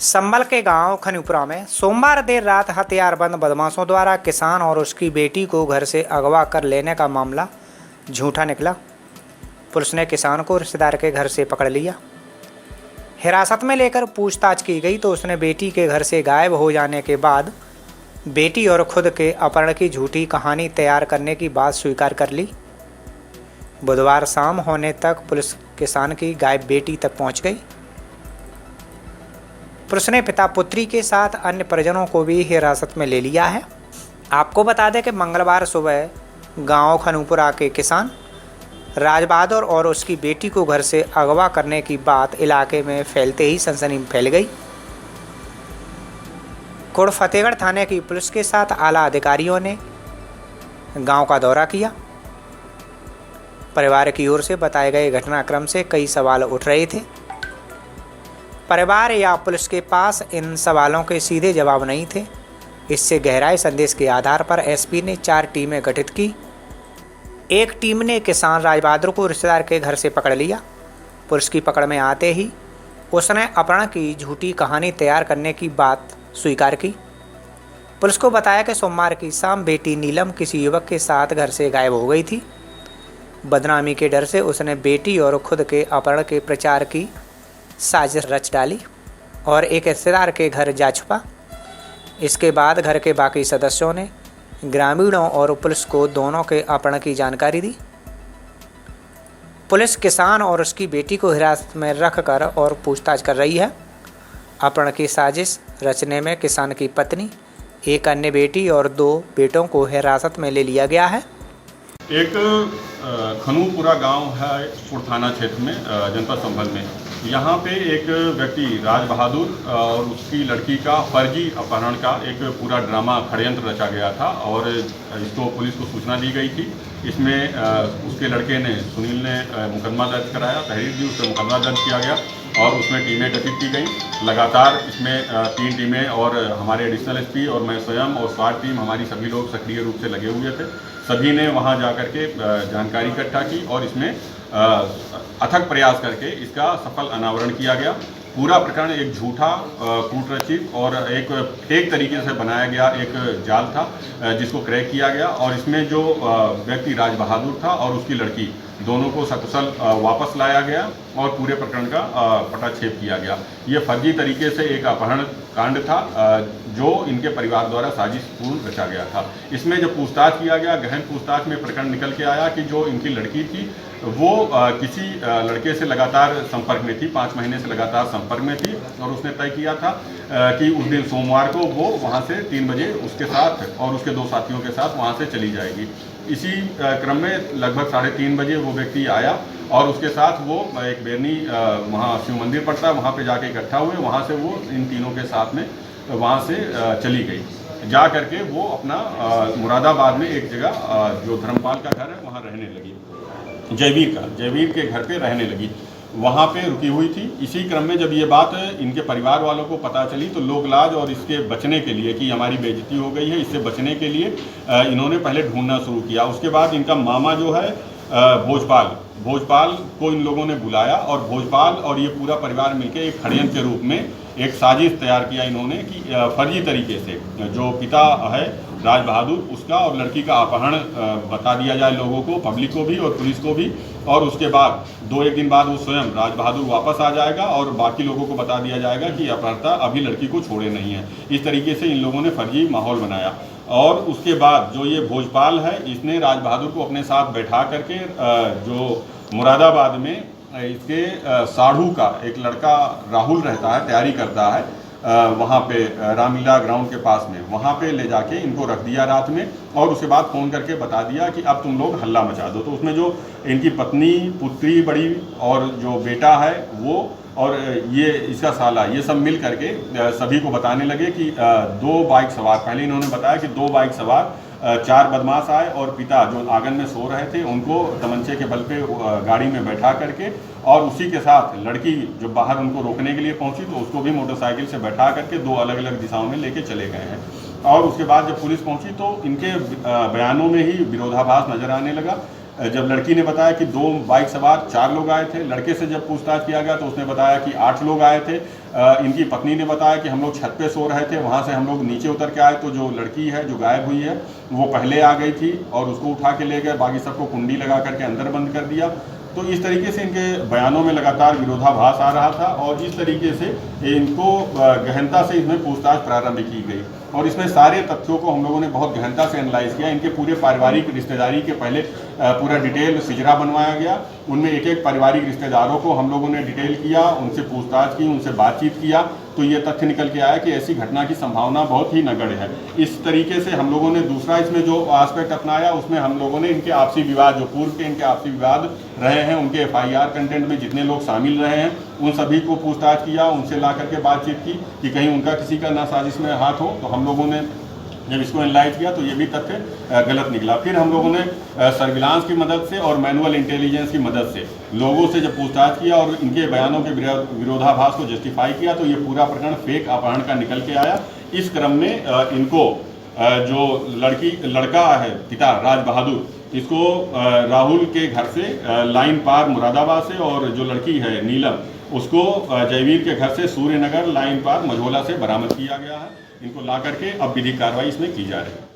संभल के गांव खनीपुरा में सोमवार देर रात हथियारबंद बदमाशों द्वारा किसान और उसकी बेटी को घर से अगवा कर लेने का मामला झूठा निकला। पुलिस ने किसान को रिश्तेदार के घर से पकड़ लिया। हिरासत में लेकर पूछताछ की गई तो उसने बेटी के घर से गायब हो जाने के बाद बेटी और खुद के अपहरण की झूठी कहानी तैयार करने की बात स्वीकार कर ली। बुधवार शाम होने तक पुलिस किसान की गायब बेटी तक पहुंच गई। पुलिस ने पिता पुत्री के साथ अन्य परिजनों को भी हिरासत में ले लिया है। आपको बता दें कि मंगलवार सुबह गांव खनूपुरा के किसान राज बहादुर और उसकी बेटी को घर से अगवा करने की बात इलाके में फैलते ही सनसनी फैल गई। कुड़ फतेहगढ़ थाने की पुलिस के साथ आला अधिकारियों ने गांव का दौरा किया। परिवार की ओर से बताए गए घटनाक्रम से कई सवाल उठ रहे थे। परिवार या पुलिस के पास इन सवालों के सीधे जवाब नहीं थे। इससे गहराए संदेश के आधार पर एसपी ने 4 टीमें गठित की। एक टीम ने किसान राज बहादुर को रिश्तेदार के घर से पकड़ लिया। पुलिस की पकड़ में आते ही उसने अपहरण की झूठी कहानी तैयार करने की बात स्वीकार की। पुलिस को बताया कि सोमवार की शाम बेटी नीलम किसी युवक के साथ घर से गायब हो गई थी। बदनामी के डर से उसने बेटी और खुद के अपहरण के प्रचार की साजिश रच डाली और एक रिश्तेदार के घर जा छुपा। इसके बाद घर के बाकी सदस्यों ने ग्रामीणों और पुलिस को दोनों के अपहरण की जानकारी दी। पुलिस किसान और उसकी बेटी को हिरासत में रखकर और पूछताछ कर रही है। अपहरण की साजिश रचने में किसान की पत्नी, एक अन्य बेटी और 2 बेटों को हिरासत में ले लिया गया है। एक खनूपुरा गांव है कुड़ थाना क्षेत्र में, जनपद संभल में। यहाँ पे एक व्यक्ति राज बहादुर और उसकी लड़की का फर्जी अपहरण का एक पूरा ड्रामा षड्यंत्र रचा गया था और इसको पुलिस को सूचना दी गई थी। इसमें उसके लड़के ने, सुनील ने मुकदमा दर्ज कराया, तहरीर दी, उस पर मुकदमा दर्ज किया गया और उसमें टीमें गठित की गई। लगातार इसमें 3 टीमें और हमारे एडिशनल एसपी और मैं स्वयं और स्वाट टीम, हमारी सभी लोग सक्रिय रूप से लगे हुए थे। सभी ने वहां जाकर के जानकारी इकट्ठा की और इसमें अथक प्रयास करके इसका सफल अनावरण किया गया। पूरा प्रकरण एक झूठा, कूटरचित और एक फेक तरीके से बनाया गया एक जाल था जिसको क्रैक किया गया और इसमें जो व्यक्ति राज बहादुर था और उसकी लड़की, दोनों को सकुशल वापस लाया गया और पूरे प्रकरण का पटाक्षेप किया गया। ये फर्जी तरीके से एक अपहरण कांड था जो इनके परिवार द्वारा साजिशपूर्ण रचा गया था। इसमें जब पूछताछ किया गया, गहन पूछताछ में प्रकरण निकल के आया कि जो इनकी लड़की थी वो किसी लड़के से लगातार संपर्क में थी, 5 महीने से लगातार संपर्क में थी और उसने तय किया था कि उस दिन सोमवार को वो वहाँ से 3 बजे उसके साथ और उसके 2 साथियों के साथ वहाँ से चली जाएगी। इसी क्रम में लगभग 3:30 बजे वो व्यक्ति आया और उसके साथ वो एक बेरनी, वहाँ शिव मंदिर पड़ता है, वहाँ पे जाके इकट्ठा हुए। वहाँ से वो इन तीनों के साथ में वहाँ से चली गई। जा करके वो अपना मुरादाबाद में एक जगह जो धर्मपाल का घर है वहाँ रहने लगी, जयवीर के घर पे रहने लगी, वहाँ पे रुकी हुई थी। इसी क्रम में जब ये बात इनके परिवार वालों को पता चली तो लोकलाज और इसके बचने के लिए कि हमारी बेइज्जती हो गई है, इससे बचने के लिए इन्होंने पहले ढूंढना शुरू किया। उसके बाद इनका मामा जो है भोजपाल को इन लोगों ने बुलाया और भोजपाल और ये पूरा परिवार मिलकर एक षड्यंत्र के रूप में एक साजिश तैयार किया इन्होंने कि फर्जी तरीके से जो पिता है राज बहादुर, उसका और लड़की का अपहरण बता दिया जाए लोगों को, पब्लिक को भी और पुलिस को भी, और उसके बाद 2-1 दिन बाद वो स्वयं राज बहादुर वापस आ जाएगा और बाकी लोगों को बता दिया जाएगा कि अपहर्ता अभी लड़की को छोड़े नहीं है। इस तरीके से इन लोगों ने फर्जी माहौल बनाया और उसके बाद जो ये भोजपाल है, इसने राज बहादुर को अपने साथ बैठा करके जो मुरादाबाद में इसके साढ़ू का एक लड़का राहुल रहता है, तैयारी करता है, वहाँ पे रामलीला ग्राउंड के पास में, वहाँ पे ले जाके इनको रख दिया रात में और उसके बाद फ़ोन करके बता दिया कि अब तुम लोग हल्ला मचा दो। तो उसमें जो इनकी पत्नी, पुत्री बड़ी और जो बेटा है वो और ये इसका साला, ये सब मिल करके सभी को बताने लगे कि 2 बाइक सवार, पहले इन्होंने बताया कि 2 बाइक सवार 4 बदमाश आए और पिता जो आंगन में सो रहे थे उनको तमंचे के बल पे गाड़ी में बैठा करके और उसी के साथ लड़की जो बाहर उनको रोकने के लिए पहुंची तो उसको भी मोटरसाइकिल से बैठा करके 2 अलग-अलग दिशाओं में लेके चले गए हैं। और उसके बाद जब पुलिस पहुंची तो इनके बयानों में ही विरोधाभास नजर आने लगा। जब लड़की ने बताया कि 2 बाइक सवार 4 लोग आए थे। लड़के से जब पूछताछ किया गया तो उसने बताया कि 8 लोग आए थे। इनकी पत्नी ने बताया कि हम लोग छत पे सो रहे थे, वहाँ से हम लोग नीचे उतर के आए तो जो लड़की है जो गायब हुई है वो पहले आ गई थी और उसको उठा के ले गए, बाकी सबको कुंडी लगा करके अंदर बंद कर दिया। तो इस तरीके से इनके बयानों में लगातार विरोधाभास आ रहा था और इस तरीके से इनको गहनता से इसमें पूछताछ प्रारंभ की गई और इसमें सारे तथ्यों को हम लोगों ने बहुत गहनता से एनालाइज किया। इनके पूरे पारिवारिक रिश्तेदारी के पहले पूरा डिटेल सिजरा बनवाया गया, उनमें एक एक पारिवारिक रिश्तेदारों को हम लोगों ने डिटेल किया, उनसे पूछताछ की, उनसे बातचीत किया, तो ये तथ्य निकल के आया कि ऐसी घटना की संभावना बहुत ही नगण्य है। इस तरीके से हम लोगों ने दूसरा इसमें जो एस्पेक्ट अपनाया उसमें हम लोगों ने इनके आपसी विवाद, जो पूर्व के इनके आपसी विवाद रहे हैं, उनके FIR कंटेंट में जितने लोग शामिल रहे हैं उन सभी को पूछताछ किया, उनसे ला करके बातचीत की कि कहीं उनका किसी का ना साजिश में हाथ हो। तो हम लोगों ने जब इसको एनालाइज किया तो ये भी तथ्य गलत निकला। फिर हम लोगों ने सर्विलांस की मदद से और मैनुअल इंटेलिजेंस की मदद से लोगों से जब पूछताछ किया और इनके बयानों के विरोधाभास को जस्टिफाई किया तो ये पूरा प्रकरण फेक अपहरण का निकल के आया। इस क्रम में इनको जो लड़का है पिता राज बहादुर, इसको राहुल के घर से लाइन पार मुरादाबाद से और जो लड़की है नीलम उसको जयवीर के घर से सूर्यनगर लाइन पार मझोला से बरामद किया गया है। इनको ला करके अब विधिक कार्रवाई इसमें की जा रही है।